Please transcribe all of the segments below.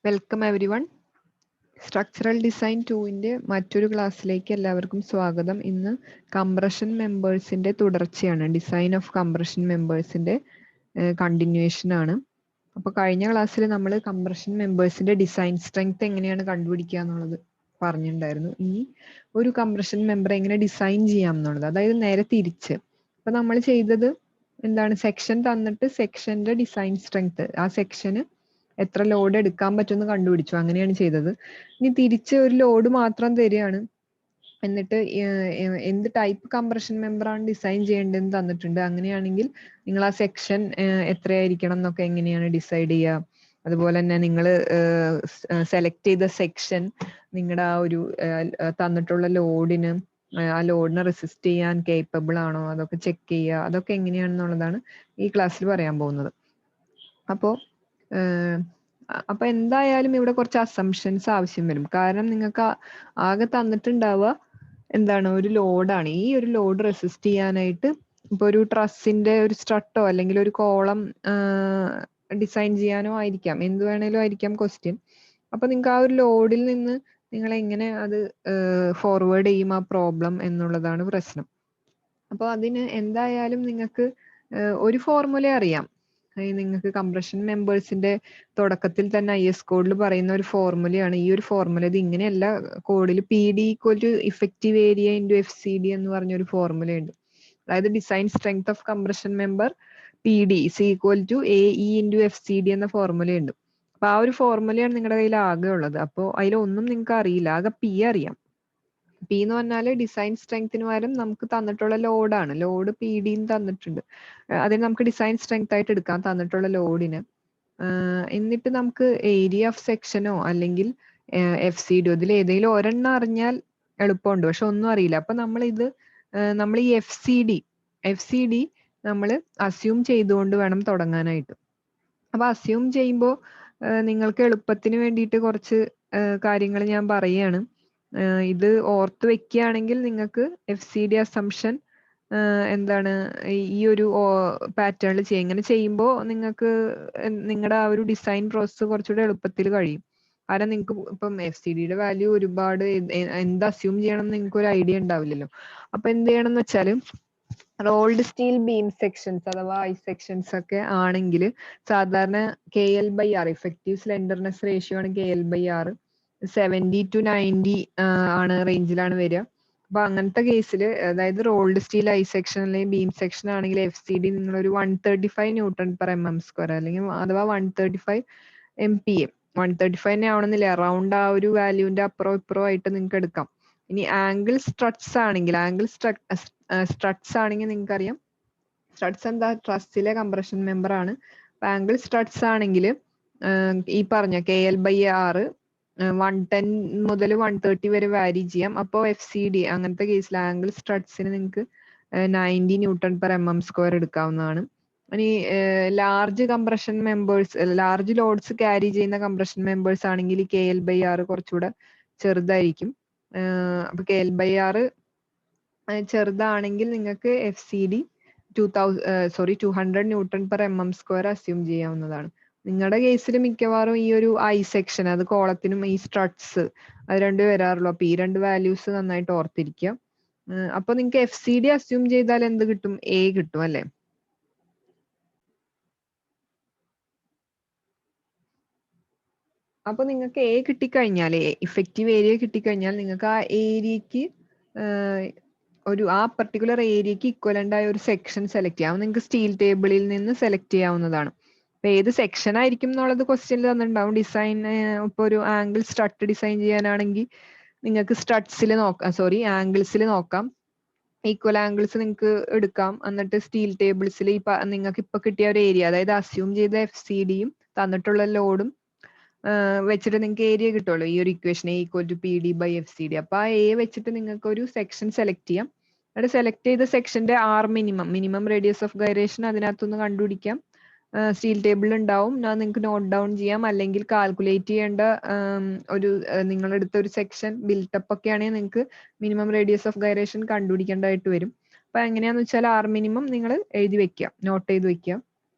Welcome everyone. Structural design 2-ന്റെ മറ്റൊരു ക്ലാസ്സിലേക്ക് എല്ലാവർക്കും സ്വാഗതം. ഇന്ന് കംപ്രഷൻ മെമ്പേഴ്സിന്റെ തുടർച്ചയാണ്. ഡിസൈൻ ഓഫ് കംപ്രഷൻ മെമ്പേഴ്സിന്റെ കണ്ടിന്യൂവേഷൻ ആണ്. അപ്പോൾ കഴിഞ്ഞ ക്ലാസ്സിൽ നമ്മൾ കംപ്രഷൻ മെമ്പേഴ്സിന്റെ ഡിസൈൻ സ്ട്രെങ്ത് എങ്ങനെയാണ് കണ്ടുപിടിക്കുക എന്നുള്ളത് പറഞ്ഞിട്ടുണ്ടായിരുന്നു. ഇനി ഒരു കംപ്രഷൻ മെമ്പർ എങ്ങനെ ഡിസൈൻ ചെയ്യാം എന്നുള്ളത്, അതായത് നേരെ തിരിച്ച്. അപ്പൊ നമ്മൾ ചെയ്തത് എന്താണ്, സെക്ഷൻ തന്നിട്ട് സെക്ഷന്റെ ഡിസൈൻ സ്ട്രെങ്ത്, ആ സെക്ഷന് എത്ര ലോഡ് എടുക്കാൻ പറ്റുമെന്ന് കണ്ടുപിടിച്ചു, അങ്ങനെയാണ് ചെയ്തത്. ഇനി തിരിച്ച് ഒരു ലോഡ് മാത്രം തരികയാണ്, എന്നിട്ട് എന്ത് ടൈപ്പ് കംപ്രഷൻ മെമ്പറാണ് ഡിസൈൻ ചെയ്യേണ്ടതെന്ന് തന്നിട്ടുണ്ട്. അങ്ങനെയാണെങ്കിൽ നിങ്ങൾ ആ സെക്ഷൻ എത്രയായിരിക്കണം എന്നൊക്കെ എങ്ങനെയാണ് ഡിസൈഡ് ചെയ്യുക. അതുപോലെ തന്നെ നിങ്ങൾ സെലക്ട് ചെയ്ത സെക്ഷൻ നിങ്ങളുടെ ആ ഒരു തന്നിട്ടുള്ള ലോഡിന്, ആ ലോഡിനെ റെസിസ്റ്റ് ചെയ്യാൻ കേപ്പബിൾ ആണോ, അതൊക്കെ ചെക്ക് ചെയ്യുക. അതൊക്കെ എങ്ങനെയാണെന്നുള്ളതാണ് ഈ ക്ലാസ്സിൽ പറയാൻ പോകുന്നത്. അപ്പൊ എന്തായാലും ഇവിടെ കുറച്ച് അസംഷൻസ് ആവശ്യം വരും. കാരണം നിങ്ങൾക്ക് ആകെ തന്നിട്ടുണ്ടാവുക എന്താണ്, ഒരു ലോഡാണ്. ഈ ഒരു ലോഡ് റെസിസ്റ്റ് ചെയ്യാനായിട്ട് ഇപ്പൊ ഒരു ട്രസ്സിന്റെ ഒരു സ്ട്രട്ടോ അല്ലെങ്കിൽ ഒരു കോളം ഡിസൈൻ ചെയ്യാനോ ആയിരിക്കാം, എന്ത് വേണേലും ആയിരിക്കാം ക്വസ്റ്റ്യൻ. അപ്പൊ നിങ്ങൾക്ക് ആ ഒരു ലോഡിൽ നിന്ന് നിങ്ങൾ എങ്ങനെ അത് ഫോർവേഡ് ചെയ്യും ആ പ്രോബ്ലം എന്നുള്ളതാണ് പ്രശ്നം. അപ്പോൾ അതിന് എന്തായാലും നിങ്ങൾക്ക് ഒരു ഫോർമുല അറിയാം. നിങ്ങൾക്ക് കംപ്രഷൻ മെമ്പേഴ്സിന്റെ തുടക്കത്തിൽ തന്നെ IS കോഡിൽ പറയുന്ന ഒരു ഫോർമുലയാണ്. ഈ ഒരു ഫോർമുല ഇത് ഇങ്ങനെയല്ല, കോഡിൽ PD = effective area into FCD എന്ന് പറഞ്ഞൊരു ഫോർമുല ഉണ്ട്. അതായത് design strength of compression member PD = AE into FCD എന്ന ഫോർമുല ഉണ്ട്. അപ്പൊ ആ ഒരു ഫോർമുലയാണ് നിങ്ങളുടെ കയ്യിൽ ആകെ ഉള്ളത്. അപ്പോൾ അതിലൊന്നും നിങ്ങൾക്ക് അറിയില്ല, ആകെ P അറിയാം. P എന്ന് പറഞ്ഞാൽ ഡിസൈൻ സ്ട്രെങ്ത്തിന് പകരം നമുക്ക് തന്നിട്ടുള്ള ലോഡാണ്. ലോഡ് PD തന്നിട്ടുണ്ട്, അതിന് നമുക്ക് ഡിസൈൻ സ്ട്രെങ്ത് ആയിട്ട് എടുക്കാം തന്നിട്ടുള്ള ലോഡിന്. എന്നിട്ട് നമുക്ക് ഏരിയ ഓഫ് സെക്ഷനോ അല്ലെങ്കിൽ FCD ഇതിൽ ഏതെങ്കിലും ഒരെണ്ണം അറിഞ്ഞാൽ എളുപ്പമുണ്ട്, പക്ഷെ ഒന്നും അറിയില്ല. അപ്പൊ നമ്മൾ ഈ FCD നമ്മൾ അസ്യൂം ചെയ്തുകൊണ്ട് വേണം തുടങ്ങാനായിട്ട്. അപ്പൊ അസ്യൂം ചെയ്യുമ്പോൾ നിങ്ങൾക്ക് എളുപ്പത്തിന് വേണ്ടിയിട്ട് കുറച്ച് കാര്യങ്ങൾ ഞാൻ പറയുകയാണ്. ഇത് ഓർത്ത് വെക്കുകയാണെങ്കിൽ നിങ്ങൾക്ക് FCD അസംഷൻ എന്താണ് ഈ ഒരു പാറ്റേണിൽ ചെയ്യും. ഇങ്ങനെ ചെയ്യുമ്പോൾ നിങ്ങൾക്ക് നിങ്ങളുടെ ആ ഒരു ഡിസൈൻ പ്രോസസ്സ് കുറച്ചുകൂടെ എളുപ്പത്തിൽ കഴിയും. കാരണം നിങ്ങൾക്ക് ഇപ്പം FCDയുടെ വാല്യൂ ഒരുപാട് എന്ത് അസ്യൂം ചെയ്യണം എന്ന് നിങ്ങൾക്ക് ഒരു ഐഡിയ ഉണ്ടാവില്ലല്ലോ. അപ്പൊ എന്ത് ചെയ്യണം എന്ന് വെച്ചാൽ, റോൾഡ് സ്റ്റീൽ ബീം സെക്ഷൻസ് അഥവാ ഐ സെക്ഷൻസ് ഒക്കെ ആണെങ്കിൽ സാധാരണ KL/R, ഇഫക്റ്റീവ് സ്ലെൻഡർനെസ് റേഷ്യോ ആണ് KL/R. 70 to 90 ആണ് റേഞ്ചിലാണ് വരിക. അപ്പൊ അങ്ങനത്തെ കേസിൽ, അതായത് റോൾഡ് സ്റ്റീൽ ഐ സെക്ഷൻ അല്ലെങ്കിൽ ബീം സെക്ഷൻ ആണെങ്കിൽ FCD നിങ്ങളൊരു 135 Nm², അല്ലെങ്കിൽ അഥവാ 135 MPa. 135 തന്നെ ആവണമെന്നില്ല, അറൗണ്ട് ആ ഒരു വാല്യൂവിന്റെ അപ്പുറം ഇപ്പുറം ആയിട്ട് നിങ്ങൾക്ക് എടുക്കാം. ഇനി ആംഗിൾ സ്ട്രട്സ് ആണെങ്കിൽ, നിങ്ങൾക്കറിയാം സ്ട്രട്സ് എന്താ, ട്രസ്സിലെ കംപ്രഷൻ മെമ്പർ ആണ്. ആംഗിൾ സ്ട്രട്സ് ആണെങ്കിൽ ഈ പറഞ്ഞ KL/R 110 മുതൽ 130 വരെ വാരി ചെയ്യാം. അപ്പോൾ FCD അങ്ങനത്തെ കേസിൽ ആംഗിൾ സ്ട്രട്സിന് നിങ്ങൾക്ക് 90 Nm² എടുക്കാവുന്നതാണ്. ഇനി large compression members, large loads carry ചെയ്യുന്ന കംപ്രഷൻ മെമ്പേഴ്സ് ആണെങ്കിൽ KL/R കുറച്ചുകൂടെ ചെറുതായിരിക്കും. അപ്പൊ KL/R ചെറുതാണെങ്കിൽ നിങ്ങൾക്ക് FCD 200 Nm² അസ്യൂം ചെയ്യാവുന്നതാണ്. നിങ്ങളുടെ കേസിൽ മിക്കവാറും ഈ ഒരു ഐ സെക്ഷൻ, അത് കോളത്തിനും ഈ സ്ട്രട്സ്, അത് രണ്ടും വരാറുള്ളൂ. അപ്പൊ ഈ രണ്ട് വാല്യൂസ് നന്നായിട്ട് ഓർത്തിരിക്കുക. അപ്പൊ നിങ്ങൾക്ക് FCD അസ്യൂം ചെയ്താൽ എന്ത് കിട്ടും? A കിട്ടും അല്ലെ? അപ്പൊ നിങ്ങൾക്ക് A കിട്ടിക്കഴിഞ്ഞാൽ, ഇഫക്റ്റീവ് ഏരിയ കിട്ടിക്കഴിഞ്ഞാൽ നിങ്ങൾക്ക് ആ ഏരിയക്ക് ആ പർട്ടിക്കുലർ ഏരിയക്ക് ഇക്വലന്റ് ആയ ഒരു സെക്ഷൻ സെലക്ട് ചെയ്യാം. നിങ്ങൾക്ക് സ്റ്റീൽ ടേബിളിൽ നിന്ന് സെലക്ട് ചെയ്യാവുന്നതാണ്. അപ്പൊ ഏത് സെക്ഷൻ ആയിരിക്കും എന്നുള്ളത് ക്വസ്റ്റ്യനിൽ തന്നിട്ടുണ്ടാവും. ഡിസൈൻ ഇപ്പൊ ഒരു ആംഗിൾ സ്ട്രട്ട് ഡിസൈൻ ചെയ്യാനാണെങ്കിൽ നിങ്ങൾക്ക് ആംഗിൾസിൽ നോക്കാം. ഈക്വൽ ആംഗിൾസ് നിങ്ങൾക്ക് എടുക്കാം. എന്നിട്ട് സ്റ്റീൽ ടേബിൾസിൽ നിങ്ങൾക്ക് ഇപ്പൊ കിട്ടിയ ഒരു ഏരിയ, അതായത് അസ്യൂം ചെയ്ത FCDയും തന്നിട്ടുള്ള ലോഡും വെച്ചിട്ട് നിങ്ങൾക്ക് ഏരിയ കിട്ടുമല്ലോ. ഈ ഒരു ഇക്വേഷൻ A = PD/FCD. അപ്പൊ ആ A വെച്ചിട്ട് നിങ്ങൾക്ക് ഒരു സെക്ഷൻ സെലക്ട് ചെയ്യാം. എന്നിട്ട് സെലക്ട് ചെയ്ത സെക്ഷന്റെ R minimum radius of gyration അതിനകത്തുനിന്ന് കണ്ടുപിടിക്കാം. സ്റ്റീൽ ടേബിളിൽ ഉണ്ടാവും, നിങ്ങൾക്ക് നോട്ട് ഡൗൺ ചെയ്യാം. അല്ലെങ്കിൽ കാൽക്കുലേറ്റ് ചെയ്യേണ്ട നിങ്ങളെടുത്ത ഒരു സെക്ഷൻ ബിൽട്ടപ്പ് ഒക്കെ ആണെങ്കിൽ നിങ്ങൾക്ക് മിനിമം റേഡിയസ് ഓഫ് ഗൈറേഷൻ കണ്ടുപിടിക്കേണ്ടതായിട്ട് വരും. അപ്പൊ എങ്ങനെയാന്ന് വെച്ചാൽ R നിങ്ങൾ എഴുതി വെക്കുക, നോട്ട് ചെയ്ത് വെക്കുക.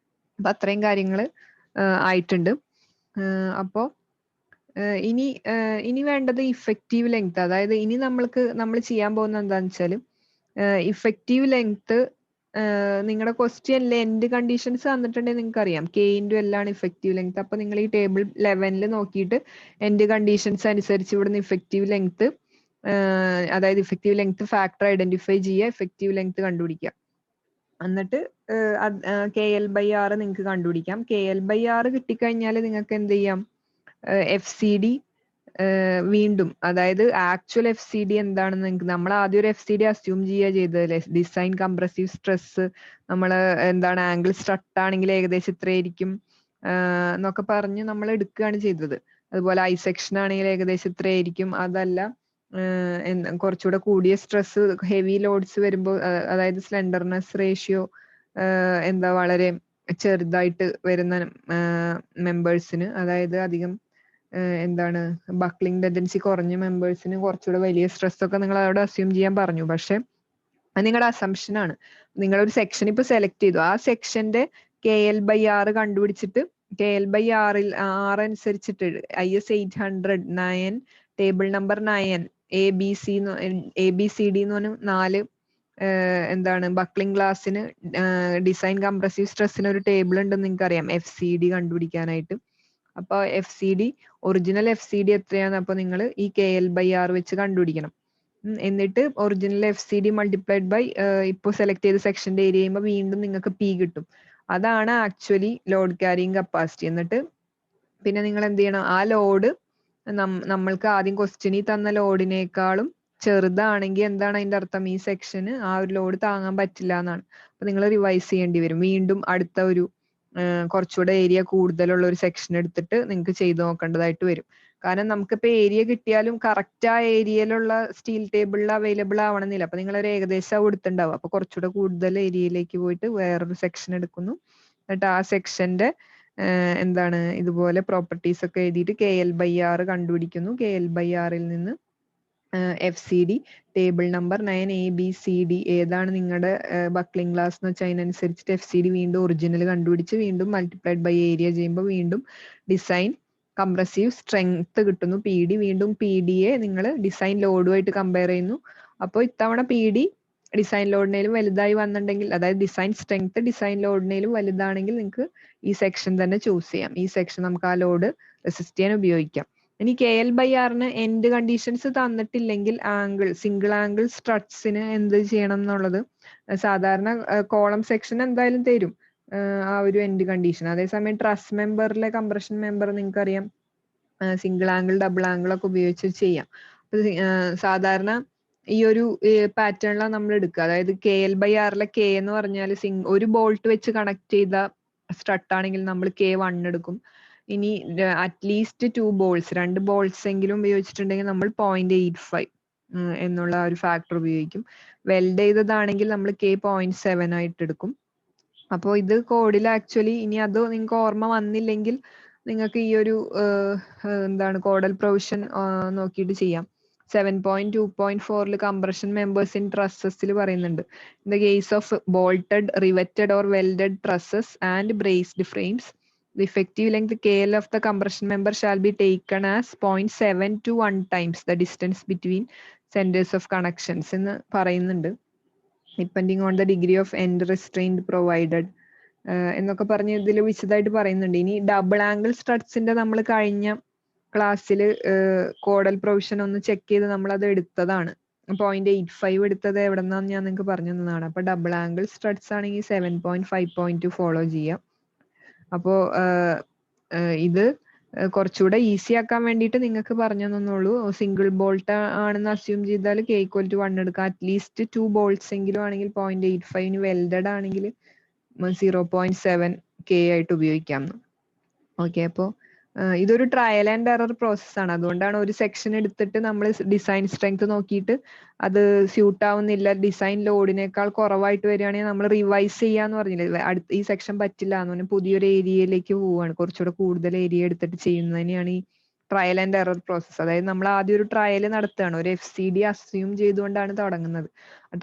അപ്പൊ അത്രയും കാര്യങ്ങൾ ആയിട്ടുണ്ട്. അപ്പോൾ ഇനി വേണ്ടത് ഇഫക്റ്റീവ് ലെങ്ത്. അതായത് ഇനി നമ്മൾ ചെയ്യാൻ പോകുന്നത് എന്താണെന്ന് വെച്ചാൽ ഇഫക്റ്റീവ് ലെങ്ത് നിങ്ങളുടെ ക്വസ്റ്റ്യനിൽ എൻഡ് കണ്ടീഷൻസ് തന്നിട്ടുണ്ടെങ്കിൽ നിങ്ങൾക്ക് അറിയാം K/L ആണ് ഇഫക്റ്റീവ് ലെങ്ത്. അപ്പൊ നിങ്ങൾ ഈ ടേബിൾ 11 നോക്കിയിട്ട് എൻഡ് കണ്ടീഷൻസ് അനുസരിച്ച് ഇവിടുന്ന് ഇഫക്റ്റീവ് ലെങ്ത് അതായത് ഇഫക്റ്റീവ് ലെങ്ത് ഫാക്ടർ ഐഡന്റിഫൈ ചെയ്യുക, ഇഫക്റ്റീവ് ലെങ്ത് കണ്ടുപിടിക്കുക. എന്നിട്ട് KL/R നിങ്ങൾക്ക് കണ്ടുപിടിക്കാം. KL/R കിട്ടിക്കഴിഞ്ഞാൽ നിങ്ങൾക്ക് എന്ത് ചെയ്യാം, FCD വീണ്ടും, അതായത് ആക്ച്വൽ FCD എന്താണെന്ന് നിങ്ങൾക്ക്, നമ്മൾ ആദ്യം ഒരു FCD അസ്യൂം ചെയ്യുക ചെയ്തതല്ലേ, ഡിസൈൻ കംപ്രസീവ് സ്ട്രെസ്, നമ്മൾ എന്താണ് ആംഗിൾ സ്ട്രട്ട് ആണെങ്കിൽ ഏകദേശം ഇത്രയായിരിക്കും എന്നൊക്കെ പറഞ്ഞ് നമ്മൾ എടുക്കുകയാണ് ചെയ്തത്. അതുപോലെ ഐ സെക്ഷൻ ആണെങ്കിൽ ഏകദേശം ഇത്രയായിരിക്കും. അതല്ല കുറച്ചുകൂടെ കൂടിയ സ്ട്രെസ് ഹെവി ലോഡ്സ് വരുമ്പോൾ, അതായത് സ്ലെൻഡർനെസ് റേഷ്യോ എന്താ വളരെ ചെറുതായിട്ട് വരുന്ന മെമ്പേഴ്സിന്, അതായത് അധികം എന്താണ് ബക്ലിംഗ് ടെൻഡൻസി കുറഞ്ഞ മെമ്പേഴ്സിന് കുറച്ചുകൂടെ വലിയ സ്ട്രെസ് ഒക്കെ നിങ്ങൾ അവിടെ അസ്യൂം ചെയ്യാൻ പറഞ്ഞു. പക്ഷെ അത് നിങ്ങളുടെ അസംഷൻ ആണ്. നിങ്ങളൊരു സെക്ഷൻ ഇപ്പൊ സെലക്ട് ചെയ്തു, ആ സെക്ഷന്റെ KL/R കണ്ടുപിടിച്ചിട്ട് KL/R അനുസരിച്ചിട്ട് IS 800 ടേബിൾ നമ്പർ 9 ABCD എന്ന് പറഞ്ഞ 4 എന്താണ് ബക്ലിംഗ് ഗ്ലാസിന് ഡിസൈൻ കംപ്രസീവ് സ്ട്രെസ്സിന് ഒരു ടേബിൾ ഉണ്ടെന്ന് നിങ്ങൾക്ക് അറിയാം FCD കണ്ടുപിടിക്കാനായിട്ട്. അപ്പൊ ഒറിജിനൽ FCD എത്രയാണ്, അപ്പൊ നിങ്ങൾ ഈ KL/R വെച്ച് കണ്ടുപിടിക്കണം. എന്നിട്ട് ഒറിജിനൽ FCD മൾട്ടിപ്ലൈഡ് ബൈ ഇപ്പോൾ സെലക്ട് ചെയ്ത സെക്ഷന്റെ ഏരിയ ചെയ്യുമ്പോൾ വീണ്ടും നിങ്ങൾക്ക് P കിട്ടും. അതാണ് ആക്ച്വലി ലോഡ് ക്യാരിങ് കപ്പാസിറ്റി. എന്നിട്ട് പിന്നെ നിങ്ങൾ എന്ത് ചെയ്യണം, ആ ലോഡ് നമ്മൾക്ക് ആദ്യം ക്വസ്റ്റ്യനിൽ തന്ന ലോഡിനേക്കാളും ചെറുതാണെങ്കിൽ എന്താണ് അതിന്റെ അർത്ഥം, ഈ സെക്ഷന് ആ ഒരു ലോഡ് താങ്ങാൻ പറ്റില്ല എന്നാണ്. അപ്പൊ നിങ്ങൾ റിവൈസ് ചെയ്യേണ്ടി വരും. വീണ്ടും അടുത്ത ഒരു കുറച്ചുകൂടെ ഏരിയ കൂടുതലുള്ള ഒരു സെക്ഷൻ എടുത്തിട്ട് നിങ്ങൾക്ക് ചെയ്ത് നോക്കേണ്ടതായിട്ട് വരും. കാരണം നമുക്കിപ്പോ ഏരിയ കിട്ടിയാലും കറക്റ്റ് ആ ഏരിയയിലുള്ള സ്റ്റീൽ ടേബിളിൽ അവൈലബിൾ ആവണമെന്നില്ല. അപ്പൊ നിങ്ങൾ ഒരു ഏകദേശം കൊടുത്തിട്ടുണ്ടാവും. അപ്പൊ കുറച്ചുകൂടെ കൂടുതൽ ഏരിയയിലേക്ക് പോയിട്ട് വേറൊരു സെക്ഷൻ എടുക്കുന്നു. എന്നിട്ട് ആ സെക്ഷന്റെ എന്താണ് ഇതുപോലെ പ്രോപ്പർട്ടീസ് ഒക്കെ എഴുതിയിട്ട് KL/R കണ്ടുപിടിക്കുന്നു. KL/R നിന്ന് FCD ടേബിൾ നമ്പർ 9 ABCD ഏതാണ് നിങ്ങളുടെ ബക്ലിംഗ് ഗ്ലാസ് എന്ന് വെച്ചാൽ അതിനനുസരിച്ചിട്ട് FCD വീണ്ടും ഒറിജിനൽ കണ്ടുപിടിച്ച് വീണ്ടും മൾട്ടിപ്ലൈഡ് ബൈ ഏരിയ ചെയ്യുമ്പോൾ വീണ്ടും ഡിസൈൻ കംപ്രസീവ് സ്ട്രെങ്ത് കിട്ടുന്നു PD. വീണ്ടും PD-യെ നിങ്ങൾ ഡിസൈൻ ലോഡുമായിട്ട് കമ്പയർ ചെയ്യുന്നു. അപ്പോൾ ഇത്തവണ PD ഡിസൈൻ ലോഡിനേലും വലുതായി വന്നിട്ടുണ്ടെങ്കിൽ, അതായത് ഡിസൈൻ സ്ട്രെങ്ത് ഡിസൈൻ ലോഡിനേലും വലുതാണെങ്കിൽ നിങ്ങൾക്ക് ഈ സെക്ഷൻ തന്നെ ചൂസ് ചെയ്യാം. ഈ സെക്ഷൻ നമുക്ക് ആ ലോഡ് റെസിസ്റ്റ് ചെയ്യാൻ ഉപയോഗിക്കാം. ഇനി KL/R എൻഡ് കണ്ടീഷൻസ് തന്നിട്ടില്ലെങ്കിൽ സിംഗിൾ ആംഗിൾ സ്ട്രട്സിന് എന്ത് ചെയ്യണം എന്നുള്ളത്, സാധാരണ കോളം സെക്ഷൻ എന്തായാലും തരും ആ ഒരു എൻഡ് കണ്ടീഷൻ. അതേസമയം ട്രസ് മെമ്പറിലെ കംപ്രഷൻ മെമ്പർ നിങ്ങൾക്കറിയാം സിംഗിൾ ആംഗിൾ ഡബിൾ ആംഗിൾ ഒക്കെ ഉപയോഗിച്ച് ചെയ്യാം. സാധാരണ ഈ ഒരു പാറ്റേണിലാണ് നമ്മൾ എടുക്കുക. അതായത് KL/R K എന്ന് പറഞ്ഞാൽ ഒരു ബോൾട്ട് വെച്ച് കണക്ട് ചെയ്ത സ്ട്രട്ട് ആണെങ്കിൽ നമ്മൾ K1 എടുക്കും. ഇനി അറ്റ്ലീസ്റ്റ് 2 ബോൾസ് 2 ബോൾസ് എങ്കിലും ഉപയോഗിച്ചിട്ടുണ്ടെങ്കിൽ നമ്മൾ 0.85 എന്നുള്ള ഒരു ഫാക്ടർ ഉപയോഗിക്കും. വെൽഡ് ചെയ്തതാണെങ്കിൽ നമ്മൾ K.7 ആയിട്ട് എടുക്കും. അപ്പോൾ ഇത് കോഡിൽ ആക്ച്വലി, ഇനി അത് നിങ്ങൾക്ക് ഓർമ്മ വന്നില്ലെങ്കിൽ നിങ്ങൾക്ക് ഈ ഒരു എന്താണ് കോഡൽ പ്രൊവിഷൻ നോക്കിയിട്ട് ചെയ്യാം. 7.2.4 കംപ്രഷൻ മെമ്പേഴ്സ് ഇൻ ട്രസ്സസിൽ പറയുന്നുണ്ട്. In the case of bolted, riveted or welded tresses and braced frames, the effective length KL of the compression member shall be taken as 0.7 to 1 times the distance between centers of connections എന്ന് പറയുന്നുണ്ട്. Depending on the degree of end restrained provided എന്നൊക്കെ പറഞ്ഞ് ഇതിൽ വിശദമായിട്ട് പറയുന്നുണ്ട്. ഇനി double angle സ്ട്രട്സിന്റെ നമ്മൾ കഴിഞ്ഞ ക്ലാസ്സിൽ കോഡൽ പ്രൊവിഷൻ ഒന്ന് ചെക്ക് ചെയ്ത് നമ്മൾ അത് എടുത്തതാണ്. 0.85 എടുത്തത് എവിടെന്നാന്ന് ഞാൻ നിങ്ങൾക്ക് പറഞ്ഞു തന്നതാണ്. അപ്പൊ ഡബിൾ ആംഗിൾ സ്ട്രട്സ് ആണെങ്കിൽ 7.5.2 ഫോളോ ചെയ്യാം. അപ്പോ ഇത് കുറച്ചുകൂടെ ഈസി ആക്കാൻ വേണ്ടിയിട്ട് നിങ്ങൾക്ക് പറഞ്ഞു തന്നുള്ളൂ. സിംഗിൾ ബോൾട്ട് ആണെന്ന് അസ്യൂം ചെയ്താൽ K=1 എടുക്കാം. അറ്റ്ലീസ്റ്റ് 2 ബോൾട്ട്സ് എങ്കിലും ആണെങ്കിൽ 0.85, വെൽഡഡ് ആണെങ്കിൽ 0.7 K ആയിട്ട് ഉപയോഗിക്കാം. ഓക്കെ, അപ്പോൾ ഇതൊരു ട്രയൽ ആൻഡ് എറർ പ്രോസസ് ആണ്. അതുകൊണ്ടാണ് ഒരു സെക്ഷൻ എടുത്തിട്ട് നമ്മൾ ഡിസൈൻ സ്ട്രെങ്ത് നോക്കിയിട്ട് അത് സ്യൂട്ട് ആവുന്നില്ല, ഡിസൈൻ ലോഡിനേക്കാൾ കുറവായിട്ട് വരികയാണെങ്കിൽ നമ്മൾ റിവൈസ് ചെയ്യാന്ന് പറഞ്ഞില്ലേ, ഈ സെക്ഷൻ പറ്റില്ല എന്ന് പറഞ്ഞാൽ പുതിയൊരു ഏരിയയിലേക്ക് പോവുകയാണ്. കുറച്ചുകൂടെ കൂടുതൽ ഏരിയ എടുത്തിട്ട് ചെയ്യുന്നതിനെയാണ് ഈ ട്രയൽ ആൻഡ് എറർ പ്രോസസ്. അതായത് നമ്മൾ ആദ്യം ഒരു ട്രയൽ നടത്തുകയാണ്, ഒരു FCD അസ്യൂം ചെയ്തുകൊണ്ടാണ് തുടങ്ങുന്നത്.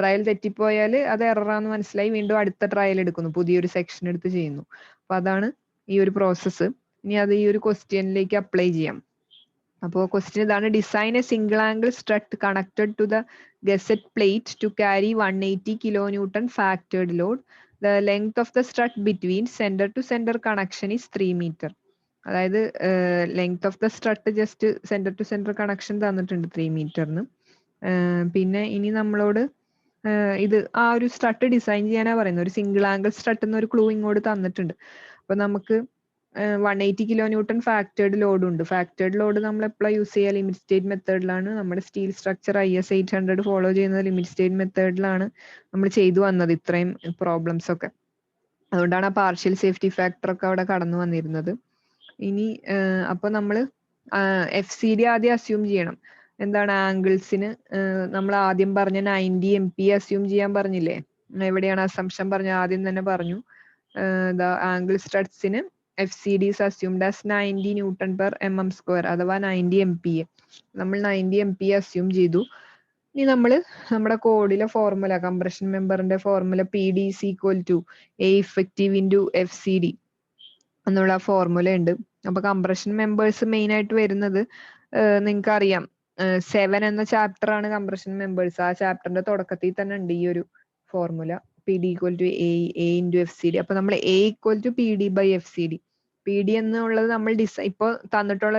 ട്രയൽ തെറ്റിപ്പോയാൽ അത് എററാന്ന് മനസ്സിലായി വീണ്ടും അടുത്ത ട്രയൽ എടുക്കുന്നു, പുതിയൊരു സെക്ഷൻ എടുത്ത് ചെയ്യുന്നു. അപ്പൊ അതാണ് ഈ ഒരു പ്രോസസ്സ്. ഇനി അത് ഈ ഒരു ക്വസ്റ്റ്യനിലേക്ക് അപ്ലൈ ചെയ്യാം. അപ്പോൾ ക്വസ്റ്റ്യൻ ഇതാണ്, design a single angle strut connected to the gusset plate to carry 180 kilonewton factored load. The length of the strut between centre to centre connection is 3 meter. അതായത് length of the strut just centre to centre connection തന്നിട്ടുണ്ട് 3 meterന്ന്. പിന്നെ ഇനി നമ്മളോട് ഇത് ആ ഒരു strut design ചെയ്യാനാ പറയുന്നത്. ഒരു സിംഗിൾ ആംഗിൾ സ്ട്രട്ട് എന്നൊരു ക്ലൂ ഇങ്ങോട്ട് തന്നിട്ടുണ്ട്. അപ്പൊ നമുക്ക് 180 kilonewton ഫാക്ടേർഡ് ലോഡ് ഉണ്ട്. ഫാക്ടേർഡ് ലോഡ് നമ്മൾ എപ്പോഴാണ് യൂസ് ചെയ്യുക? ലിമിറ്റ് സ്റ്റേറ്റ് മെത്തേഡിലാണ്. നമ്മുടെ സ്റ്റീൽ സ്ട്രക്ചർ IS 800 ഫോളോ ചെയ്യുന്നത് ലിമിറ്റ് സ്റ്റേറ്റ് മെത്തേഡിലാണ് നമ്മൾ ചെയ്തു വന്നത് ഇത്രയും പ്രോബ്ലംസ് ഒക്കെ. അതുകൊണ്ടാണ് ആ പാർഷ്യൽ സേഫ്റ്റി ഫാക്ടർ ഒക്കെ അവിടെ കടന്നു വന്നിരുന്നത്. ഇനി അപ്പൊ നമ്മൾ FCD ആദ്യം അസ്യൂം ചെയ്യണം. എന്താണ് ആംഗിൾസിന് നമ്മൾ ആദ്യം പറഞ്ഞ 90 MP അസ്യൂം ചെയ്യാൻ പറഞ്ഞില്ലേ? എവിടെയാണ് അസംഷൻ പറഞ്ഞ? ആദ്യം തന്നെ പറഞ്ഞു. ആംഗിൾ സ്ട്രട്സിന് FCD is assumed as 90 Newton/mm², അഥവാ 90 MPa. നമ്മൾ 90 MPa അസ്യൂം ചെയ്തു. ഇനി നമ്മൾ നമ്മുടെ കോഡിലെ ഫോർമുല, കംപ്രഷൻ മെമ്പറിന്റെ formula PD is equal to A effective into FCD എന്നുള്ള ഫോർമുല ഉണ്ട്. അപ്പൊ കംപ്രഷൻ മെമ്പേഴ്സ് മെയിൻ ആയിട്ട് വരുന്നത് നിങ്ങൾക്ക് അറിയാം, 7 എന്ന ചാപ്റ്റർ ആണ് കംപ്രഷൻ മെമ്പേഴ്സ്. ആ ചാപ്റ്ററിന്റെ തുടക്കത്തിൽ തന്നെ ഉണ്ട് ഈ ഒരു formula, PD equal to A into FCD. അപ്പൊ നമ്മൾ A equal to PD/FCD. PD എന്നുള്ളത് നമ്മൾ ഇപ്പൊ തന്നിട്ടുള്ള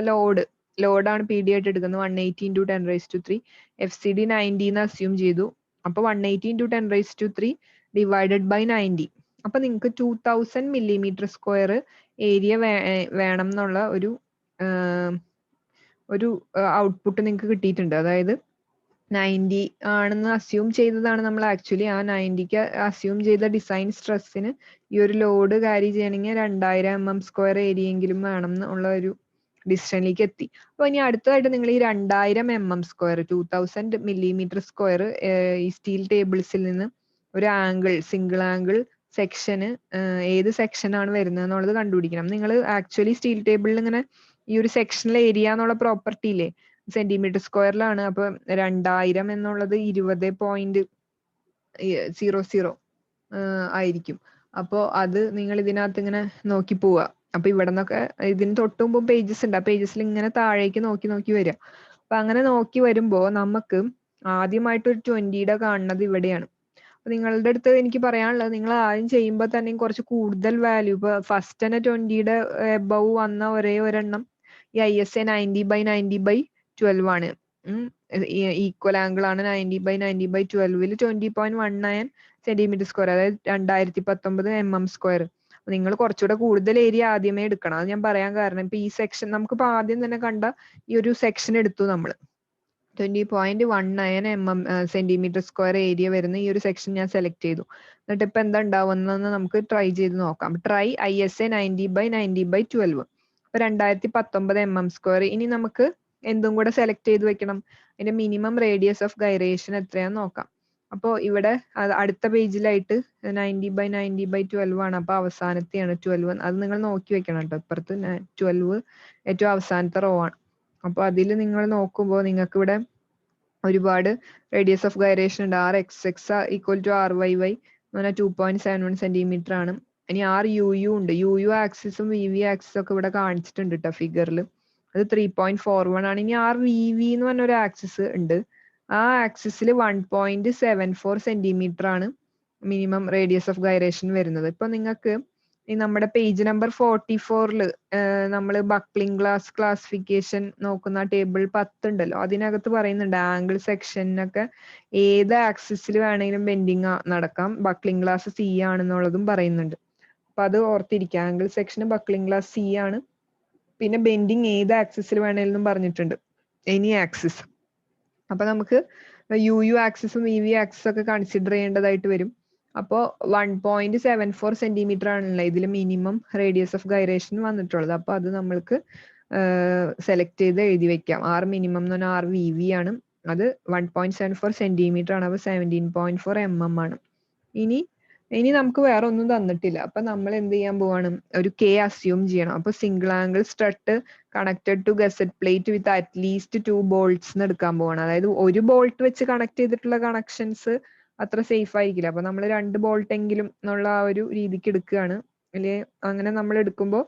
ലോഡാണ് PD ആയിട്ട് എടുക്കുന്നത്. 180 into 10⁻³ FCD 90 എന്ന് അസ്യൂം ചെയ്തു. അപ്പൊ 180 into 10⁻³ ഡിവൈഡഡ് ബൈ 90. അപ്പൊ നിങ്ങൾക്ക് 2000 mm² ഏരിയ വേണം എന്നുള്ള ഒരു ഔട്ട്പുട്ട് നിങ്ങൾക്ക് കിട്ടിയിട്ടുണ്ട്. അതായത് 90 ആണെന്ന് അസ്യൂം ചെയ്തതാണ് നമ്മൾ. ആക്ച്വലി ആ 90ക്ക് അസ്യൂം ചെയ്ത ഡിസൈൻ സ്ട്രെസ്സിന് ഈ ഒരു ലോഡ് ക്യാരി ചെയ്യണമെങ്കിൽ 2000 mm² ഏരിയയെങ്കിലും വേണം എന്നുള്ള ഒരു ഡിസിഷനിലേക്ക് എത്തി. അപ്പൊ ഇനി അടുത്തതായിട്ട് നിങ്ങൾ ഈ 2000 mm², 2000 mm², ഈ സ്റ്റീൽ ടേബിൾസിൽ നിന്ന് ഒരു ആംഗിൾ, സിംഗിൾ ആംഗിൾ സെക്ഷന് ഏത് സെക്ഷനാണ് വരുന്നത് എന്നുള്ളത് കണ്ടുപിടിക്കണം. നിങ്ങൾ ആക്ച്വലി സ്റ്റീൽ ടേബിളിൽ ഇങ്ങനെ ഈ ഒരു സെക്ഷനിൽ ഏരിയ എന്നുള്ള പ്രോപ്പർട്ടി ഇല്ലേ, സെന്റിമീറ്റർ²ലാണ്. അപ്പൊ 2000 എന്നുള്ളത് 20.00 ആയിരിക്കും. അപ്പോ അത് നിങ്ങൾ ഇതിനകത്ത് ഇങ്ങനെ നോക്കി പോവുക. അപ്പൊ ഇവിടെ നിന്നൊക്കെ ഇതിന് തൊട്ട് മുമ്പ് പേജസ് ഉണ്ട്. ആ പേജസിൽ ഇങ്ങനെ താഴേക്ക് നോക്കി വരിക. അപ്പൊ അങ്ങനെ നോക്കി വരുമ്പോ നമുക്ക് ആദ്യമായിട്ട് ഒരു 20യുടെ കാണുന്നത് ഇവിടെയാണ്. അപ്പൊ നിങ്ങളുടെ അടുത്ത് എനിക്ക് പറയാനുള്ളത്, നിങ്ങൾ ആദ്യം ചെയ്യുമ്പോൾ തന്നെ കുറച്ച് കൂടുതൽ വാല്യൂ, ഇപ്പൊ ഫസ്റ്റ് തന്നെ 20യുടെ എബവ് വന്ന ഒരേ ഒരെണ്ണം ഈ ISA 90/90/12 ആണ്. ഈക്വൽ ആംഗിൾ ആണ് 90/90/12. 20.19 cm², അതായത് 2019 mm². നിങ്ങൾ കുറച്ചുകൂടെ കൂടുതൽ ഏരിയ ആദ്യമേ എടുക്കണം. അത് ഞാൻ പറയാൻ കാരണം, ഇപ്പൊ ഈ സെക്ഷൻ നമുക്കിപ്പോ ആദ്യം തന്നെ കണ്ട ഈ ഒരു സെക്ഷൻ എടുത്തു നമ്മൾ 20.19 cm² ഏരിയ വരുന്ന ഈ ഒരു സെക്ഷൻ ഞാൻ സെലക്ട് ചെയ്തു. എന്നിട്ട് ഇപ്പൊ എന്താ ഉണ്ടാവുന്നതെന്ന് നമുക്ക് ട്രൈ ചെയ്ത് നോക്കാം. Try ISA 90/90/12. 2019 mm². ഇനി നമുക്ക് എന്തും കൂടെ സെലക്ട് ചെയ്ത് വെക്കണം. അതിന്റെ മിനിമം റേഡിയസ് ഓഫ് ഗൈറേഷൻ എത്രയാന്ന് നോക്കാം. അപ്പോൾ ഇവിടെ അടുത്ത പേജിലായിട്ട് 90/90/12 ആണ്. അപ്പൊ അവസാനത്തെയാണ് 12. അത് നിങ്ങൾ നോക്കി വെക്കണം കേട്ടോ. ഇപ്പുറത്ത് 12 ഏറ്റവും അവസാനത്തെ റോ ആണ്. അപ്പൊ അതിൽ നിങ്ങൾ നോക്കുമ്പോൾ നിങ്ങൾക്ക് ഇവിടെ ഒരുപാട് റേഡിയസ് ഓഫ് ഗൈറേഷൻ ഉണ്ട്. RXX equal to RYY എന്ന് പറഞ്ഞാൽ 2.71 cm ആണ്. ഇനി RUU ഉണ്ട്. UU ആക്സിസും VV ആക്സിസും ഒക്കെ ഇവിടെ കാണിച്ചിട്ടുണ്ട് കേട്ടോ ഫിഗറിൽ. അത് 3.41 ആണ്. ഇനി RVV എന്ന് പറഞ്ഞ ഒരു ആക്സിസ് ഉണ്ട്. ആ ആക്സിസിൽ 1.74 cm ആണ് മിനിമം റേഡിയസ് ഓഫ് ഗൈറേഷൻ വരുന്നത്. ഇപ്പൊ നിങ്ങൾക്ക് ഈ നമ്മുടെ പേജ് നമ്പർ 44 നമ്മൾ ബക്ലിംഗ് ഗ്ലാസ് ക്ലാസിഫിക്കേഷൻ നോക്കുന്ന ടേബിൾ 10 ഉണ്ടല്ലോ, അതിനകത്ത് പറയുന്നുണ്ട് ആംഗിൾ സെക്ഷനൊക്കെ ഏത് ആക്സിസിൽ വേണമെങ്കിലും ബെൻഡിങ് നടക്കാം. ബക്ലിംഗ് ഗ്ലാസ് C ആണെന്നുള്ളതും പറയുന്നുണ്ട്. അപ്പൊ അത് ഓർത്തിരിക്കുക. ആംഗിൾ സെക്ഷന് ബക്ലിംഗ് ഗ്ലാസ് C ആണ്. പിന്നെ ബെൻഡിങ് ഏത് ആക്സിസിൽ വേണമെങ്കിലും പറഞ്ഞിട്ടുണ്ട്, എനി ആക്സിസ്. അപ്പൊ നമുക്ക് UU ആക്സിസും VV ആക്സിസും ഒക്കെ കൺസിഡർ ചെയ്യേണ്ടതായിട്ട് വരും. അപ്പോൾ 1.74 cm ആണല്ലോ ഇതിൽ മിനിമം റേഡിയസ് ഓഫ് ഗൈറേഷൻ വന്നിട്ടുള്ളത്. അപ്പൊ അത് നമ്മൾക്ക് സെലക്ട് ചെയ്ത് എഴുതി വെക്കാം. മിനിമം എന്ന് പറഞ്ഞാൽ RVV ആണ്. അത് 1.74 cm ആണ്. അപ്പൊ 17.4 mm ആണ്. ഇനി നമുക്ക് വേറെ ഒന്നും തന്നിട്ടില്ല. അപ്പൊ നമ്മൾ എന്ത് ചെയ്യാൻ പോവാണ്, ഒരു K അസ്യൂം ചെയ്യണം. അപ്പൊ single angle strut connected to gusset plate with at least 2 bolts എടുക്കാൻ പോവാണ്. അതായത് ഒരു ബോൾട്ട് വെച്ച് കണക്ട് ചെയ്തിട്ടുള്ള കണക്ഷൻസ് അത്ര സേഫ് ആയിരിക്കില്ല. അപ്പൊ നമ്മൾ 2 ബോൾട്ട് എങ്കിലും എന്നുള്ള ആ ഒരു രീതിക്ക് എടുക്കുകയാണ്. അല്ലെ അങ്ങനെ നമ്മൾ എടുക്കുമ്പോൾ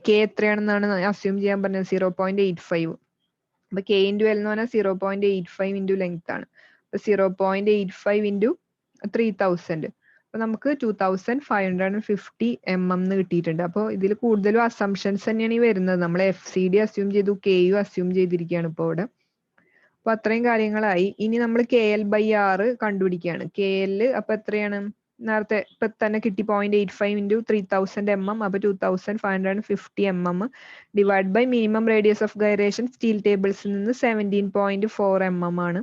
കെ എത്രയാണെന്നാണ് അസ്യൂം ചെയ്യാൻ പറഞ്ഞത് 0.85. അപ്പൊ കെ ഇൻറ്റു എൽ എന്ന് പറഞ്ഞാൽ 0.85 ഇൻറ്റു ലെങ്ത് ആണ്. അപ്പൊ 0.85 ഇൻറ്റു 3000. അപ്പൊ നമുക്ക് 2550 എന്ന് കിട്ടിയിട്ടുണ്ട്. അപ്പോൾ ഇതിൽ കൂടുതലും അസംഷൻസ് തന്നെയാണ് ഈ വരുന്നത്. നമ്മൾ FCD അസ്യൂം ചെയ്തു, KU അസ്യൂം ചെയ്തിരിക്കുകയാണ് ഇപ്പോൾ ഇവിടെ. അപ്പൊ അത്രയും കാര്യങ്ങളായി. ഇനി നമ്മൾ KL/R കണ്ടുപിടിക്കുകയാണ്. KL അപ്പൊ എത്രയാണ്? നേരത്തെ ഇപ്പൊ തന്നെ കിട്ടി 0.85 ഇൻറ്റു 3000 mm. അപ്പൊ 2550 mm divide by minimum radius of gyration steel ടേബിൾസിൽ നിന്ന് 17.4 mm ആണ്.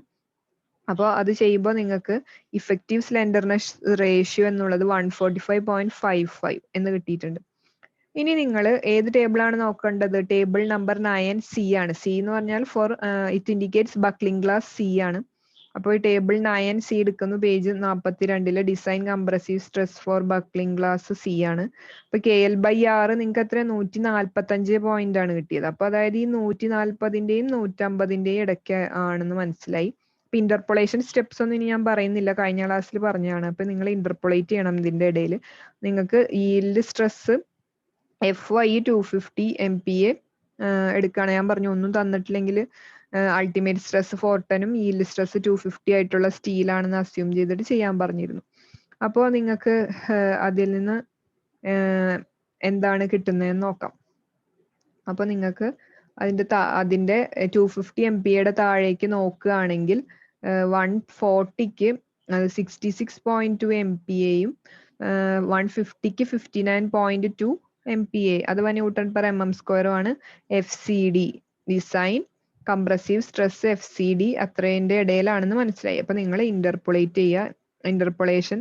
അപ്പോൾ അത് ചെയ്യുമ്പോൾ നിങ്ങൾക്ക് ഇഫക്റ്റീവ് സ്ലെൻഡർനെസ് റേഷ്യോ എന്നുള്ളത് 145.55 എന്ന് കിട്ടിയിട്ടുണ്ട്. ഇനി നിങ്ങൾ ഏത് ടേബിൾ ആണ് നോക്കേണ്ടത്? ടേബിൾ നമ്പർ 9C ആണ്. C എന്ന് പറഞ്ഞാൽ for it indicates buckling class C ആണ്. അപ്പോൾ ഈ ടേബിൾ 9C എടുക്കുന്നു, page 42 design compressive stress for buckling class C ആണ്. അപ്പൊ KL/R നിങ്ങൾക്ക് എത്ര 145 പോയിന്റ് ആണ് കിട്ടിയത്. അപ്പൊ അതായത് ഈ 140ന്റെയും 150ന്റെയും ഇടയ്ക്ക് ആണെന്ന് മനസ്സിലായി. ഇപ്പൊ ഇന്റർപൊളേഷൻ സ്റ്റെപ്സ് ഒന്നും ഇനി ഞാൻ പറയുന്നില്ല, കഴിഞ്ഞ ക്ലാസ്സിൽ പറഞ്ഞതാണ്. അപ്പൊ നിങ്ങൾ ഇന്റർപൊളേറ്റ് ചെയ്യണം. ഇതിന്റെ ഇടയിൽ നിങ്ങൾക്ക് ഈൽഡ് സ്ട്രെസ് FY 250 MPa എടുക്കുകയാണ്. ഞാൻ പറഞ്ഞു ഒന്നും തന്നിട്ടില്ലെങ്കിൽ അൾട്ടിമേറ്റ് സ്ട്രെസ് 410 ഈൽഡ് സ്ട്രെസ് 250 ആയിട്ടുള്ള സ്റ്റീലാണെന്ന് അസ്യൂം ചെയ്തിട്ട് ചെയ്യാൻ പറഞ്ഞിരുന്നു. അപ്പോൾ നിങ്ങൾക്ക് അതിൽ നിന്ന് എന്താണ് കിട്ടുന്നതെന്ന് നോക്കാം. അപ്പോൾ നിങ്ങൾക്ക് അതിന്റെ 250 MPയുടെ താഴേക്ക് നോക്കുകയാണെങ്കിൽ 140ക്ക് 66.2 MPaയും 150ക്ക് 59.2 MPa അഥവാ ന്യൂട്ടൺ പെർ mm² ആണ് FCD design compressive stress FCD അത്രേന്റെ ഇടയിലാണെന്ന് മനസ്സിലായി. അപ്പൊ നിങ്ങൾ ഇന്റർപൊളേറ്റ് ചെയ്യുക. ഇന്റർപൊളേഷൻ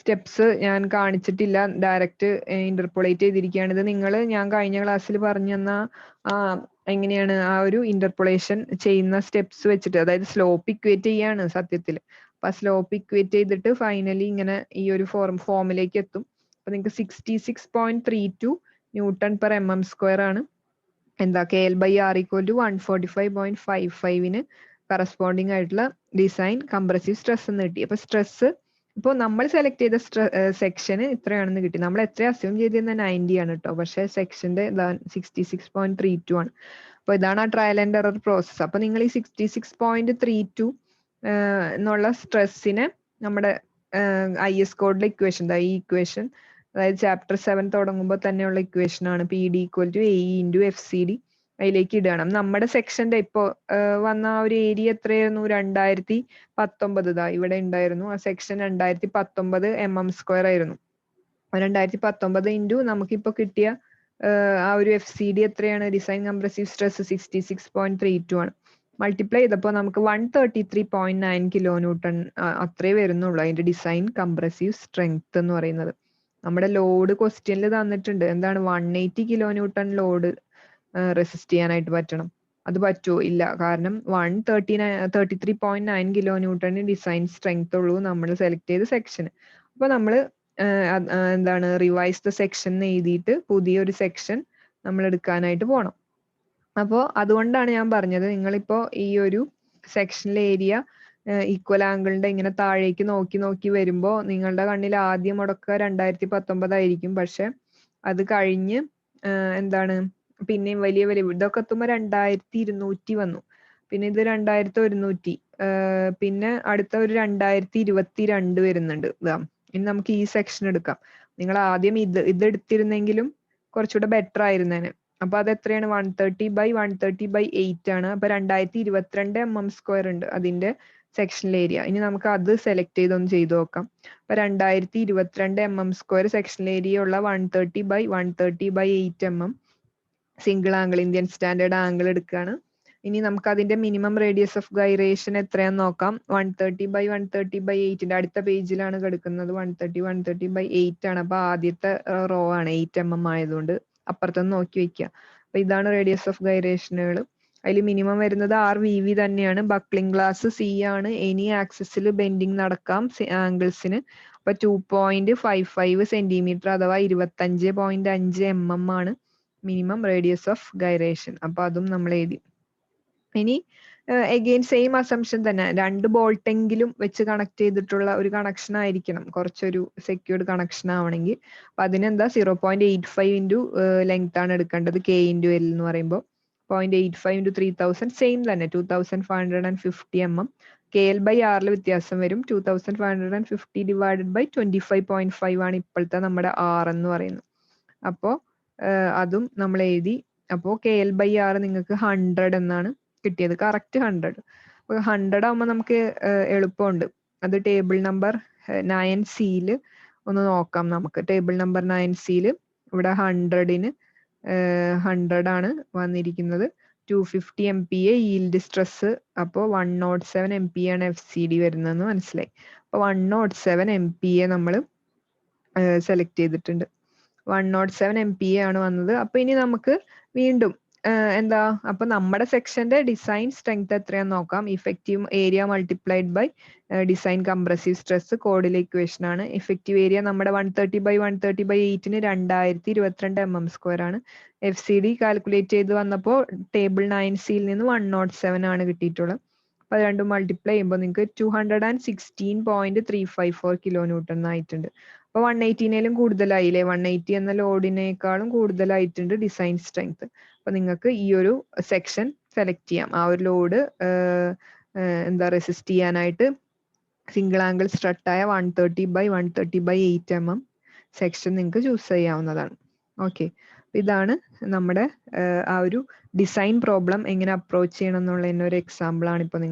സ്റ്റെപ്സ് ഞാൻ കാണിച്ചിട്ടില്ല, ഡയറക്റ്റ് ഇന്റർപൊളേറ്റ് ചെയ്തിരിക്കുകയാണ്. ഇത് നിങ്ങൾ ഞാൻ കഴിഞ്ഞ ക്ലാസ്സിൽ പറഞ്ഞു തന്ന എങ്ങനെയാണ് ആ ഒരു ഇന്റർപൊളേഷൻ ചെയ്യുന്ന സ്റ്റെപ്സ് വെച്ചിട്ട്, അതായത് സ്ലോപ്പ് ഇക്വേറ്റ് ചെയ്യാണ് സത്യത്തിൽ. അപ്പൊ ആ സ്ലോപ്പ് ഇക്വേറ്റ് ചെയ്തിട്ട് ഫൈനലി ഇങ്ങനെ ഈ ഒരു ഫോമിലേക്ക് എത്തും. അപ്പൊ നിങ്ങൾക്ക് 66.32 ന്യൂട്ടൺ പെർ mm² ആണ് എന്താ KL/R = 145.55 കറസ്പോണ്ടിങ് ആയിട്ടുള്ള ഡിസൈൻ കംപ്രസീവ് സ്ട്രെസ് എന്ന് കിട്ടി. അപ്പൊ സ്ട്രെസ് ഇപ്പോൾ നമ്മൾ സെലക്ട് ചെയ്ത സെക്ഷന് ഇത്രയാണെന്ന് കിട്ടി. നമ്മൾ എത്ര അസ്യൂം ചെയ്തിരുന്ന 90 ആണ് കേട്ടോ, പക്ഷെ സെക്ഷന്റെ 66.32 ആണ്. അപ്പൊ ഇതാണ് ആ ട്രയൽ ആൻഡ് എറർ പ്രോസസ്. അപ്പൊ നിങ്ങൾ ഈ 66.32 എന്നുള്ള സ്ട്രെസ്സിനെ നമ്മുടെ IS കോഡിലെ ഇക്വേഷൻ, ഈ ഇക്വേഷൻ അതായത് ചാപ്റ്റർ 7 തുടങ്ങുമ്പോൾ തന്നെയുള്ള ഇക്വേഷൻ ആണ്. PD = AE × FCD. അതിലേക്ക് ഇടണം. നമ്മുടെ സെക്ഷന്റെ ഇപ്പോ വന്ന ആ ഒരു ഏരിയ എത്രയായിരുന്നു? 2019. ഇവിടെ ഉണ്ടായിരുന്നു ആ സെക്ഷൻ 2019 mm² ആയിരുന്നു. 2019 ഇൻറ്റു നമുക്കിപ്പോ കിട്ടിയ ആ ഒരു FCD എത്രയാണ്? ഡിസൈൻ കംപ്രസീവ് സ്ട്രെസ് 66.32 ആണ്. മൾട്ടിപ്ലൈ ചെയ്തപ്പോൾ നമുക്ക് 133.9 kN അത്രേ വരുന്നുള്ളൂ അതിന്റെ ഡിസൈൻ കംപ്രസീവ് സ്ട്രെങ്ത് എന്ന് പറയുന്നത്. നമ്മുടെ ലോഡ് ക്വസ്റ്റ്യനിൽ തന്നിട്ടുണ്ട്. എന്താണ്? 180 kN ലോഡ് റെസിസ്റ്റ് ചെയ്യാനായിട്ട് പറ്റണം. അത് പറ്റുമോ? ഇല്ല. കാരണം 133.9 kN ഡിസൈൻ സ്ട്രെങ്ത് ഉള്ളൂ നമ്മൾ സെലക്ട് ചെയ്ത സെക്ഷൻ. അപ്പൊ നമ്മൾ എന്താണ് റിവൈസ് ദ സെക്ഷൻ എഴുതിയിട്ട് പുതിയൊരു സെക്ഷൻ നമ്മൾ എടുക്കാനായിട്ട് പോകണം. അപ്പോൾ അതുകൊണ്ടാണ് ഞാൻ പറഞ്ഞത്, നിങ്ങളിപ്പോ ഈ ഒരു സെക്ഷനിലെ ഏരിയ ഈക്വൽ ആംഗിളിന്റെ ഇങ്ങനെ താഴേക്ക് നോക്കി നോക്കി വരുമ്പോൾ നിങ്ങളുടെ കണ്ണിൽ ആദ്യം മുടക്കുക 2019 ആയിരിക്കും. പക്ഷെ അത് കഴിഞ്ഞ് എന്താണ് പിന്നെയും വലിയ വലിയ ഇതൊക്കെ എത്തുമ്പോൾ 2200 വന്നു. പിന്നെ ഇത് 2100, പിന്നെ അടുത്ത ഒരു 2022 വരുന്നുണ്ട്. ഇനി നമുക്ക് ഈ സെക്ഷൻ എടുക്കാം. നിങ്ങൾ ആദ്യം ഇത് എടുത്തിരുന്നെങ്കിലും കുറച്ചുകൂടെ ബെറ്റർ ആയിരുന്നേനെ. അപ്പൊ അത് എത്രയാണ്? 130/130/8 ആണ്. അപ്പൊ 2022 mm² ഉണ്ട് അതിന്റെ സെക്ഷനിൽ ഏരിയ. ഇനി നമുക്ക് അത് സെലക്ട് ചെയ്തൊന്ന് ചെയ്തു നോക്കാം. അപ്പൊ 2022 mm² സെക്ഷനിൽ ഏരിയ ഉള്ള 130/130/8 mm single angle Indian standard angle എടുക്കുകയാണ്. ഇനി നമുക്ക് അതിന്റെ മിനിമം റേഡിയസ് ഓഫ് ഗൈറേഷൻ എത്രയാന്ന് നോക്കാം. 130/130/8 അടുത്ത പേജിലാണ് കിടക്കുന്നത്. 130/130/8 ആണ്. അപ്പൊ ആദ്യത്തെ റോ ആണ് 8 mm ആയതുകൊണ്ട് അപ്പുറത്തൊന്ന് നോക്കി വെക്കുക. അപ്പൊ ഇതാണ് റേഡിയസ് ഓഫ് ഗൈറേഷനുകൾ. അതിൽ മിനിമം വരുന്നത് RVV തന്നെയാണ്. ബക്ലിംഗ് ഗ്ലാസ് C ആണ്. എനി ആക്സിസിൽ ബെൻഡിങ് നടക്കാം ആംഗിൾസിന്. അപ്പൊ 2.55 സെന്റിമീറ്റർ അഥവാ 25.5 mm ആണ് മിനിമം റേഡിയസ് ഓഫ് ഗൈറേഷൻ. അപ്പൊ അതും നമ്മൾ എഴുതി. ഇനി എഗെയിൻ സെയിം അസംഷൻ തന്നെ 2 ബോൾട്ടെങ്കിലും വെച്ച് കണക്ട് ചെയ്തിട്ടുള്ള ഒരു കണക്ഷൻ ആയിരിക്കണം, കുറച്ചൊരു സെക്യൂർഡ് കണക്ഷൻ ആവണമെങ്കിൽ. അപ്പൊ അതിനെന്താ 0.85 ഇൻറ്റു ലെങ്ത് ആണ് എടുക്കേണ്ടത്, k ഇൻറ്റു എൽ എന്ന് പറയുമ്പോൾ 0.85 ഇൻറ്റു 3000 സെയിം തന്നെ 2550 mm. KL ബൈ ആറിൽ വ്യത്യാസം വരും. 2550 ഡിവൈഡഡ് ബൈ 25.5 ആണ് ഇപ്പോഴത്തെ നമ്മുടെ R എന്ന് പറയുന്നത്. അപ്പോൾ അതും നമ്മൾ എഴുതി. അപ്പോൾ KL ബൈ ആർ നിങ്ങൾക്ക് 100 എന്നാണ് കിട്ടിയത്, കറക്റ്റ് 100. അപ്പോൾ 100 ആകുമ്പോൾ നമുക്ക് എളുപ്പമുണ്ട്. അത് ടേബിൾ നമ്പർ 9C ഒന്ന് നോക്കാം നമുക്ക്. ടേബിൾ നമ്പർ 9C ഇവിടെ 100ന് 100 ആണ് വന്നിരിക്കുന്നത്. 250 MPa yield സ്ട്രെസ്, അപ്പോൾ 107 MPa ആണ് FCD വരുന്നതെന്ന് മനസ്സിലായി. അപ്പോൾ 107 MPa നമ്മൾ സെലക്ട് ചെയ്തിട്ടുണ്ട്. 107 MPa ആണ് വന്നത്. അപ്പൊ ഇനി നമുക്ക് വീണ്ടും എന്താ, അപ്പൊ നമ്മുടെ സെക്ഷന്റെ ഡിസൈൻ സ്ട്രെങ്ത് എത്രയാന്ന് നോക്കാം. Effective area multiplied by design compressive stress കോഡിലെ ഇക്വേഷൻ ആണ്. ഇഫക്റ്റീവ് ഏരിയ നമ്മുടെ 130/130/8ന് 2022 mm² ആണ്. FCD കാൽക്കുലേറ്റ് ചെയ്ത് വന്നപ്പോൾ ടേബിൾ 9C നിന്ന് 107 ആണ് കിട്ടിയിട്ടുള്ളത്. അപ്പൊ അത് രണ്ടും മൾട്ടിപ്ലൈ ചെയ്യുമ്പോൾ നിങ്ങൾക്ക് 216.354 kN ആയിട്ടുണ്ട്. അപ്പൊ 180നേലും കൂടുതലായില്ലേ, 180 എന്ന ലോഡിനേക്കാളും കൂടുതലായിട്ടുണ്ട് ഡിസൈൻ സ്ട്രെങ്ത്. അപ്പൊ നിങ്ങൾക്ക് ഈ ഒരു സെക്ഷൻ സെലക്ട് ചെയ്യാം. ആ ഒരു ലോഡ് എന്താ റെസിസ്റ്റ് ചെയ്യാനായിട്ട് സിംഗിൾ ആംഗിൾ സ്ട്രട്ടായ 130/130/8 mm സെക്ഷൻ നിങ്ങൾക്ക് ചൂസ് ചെയ്യാവുന്നതാണ്. ഓക്കെ, ഇതാണ് നമ്മുടെ ആ ഒരു ഡിസൈൻ പ്രോബ്ലം എങ്ങനെ അപ്രോച്ച് ചെയ്യണം എന്നുള്ളതിന് ഒരു എക്സാമ്പിൾ ആണ് ഇപ്പൊ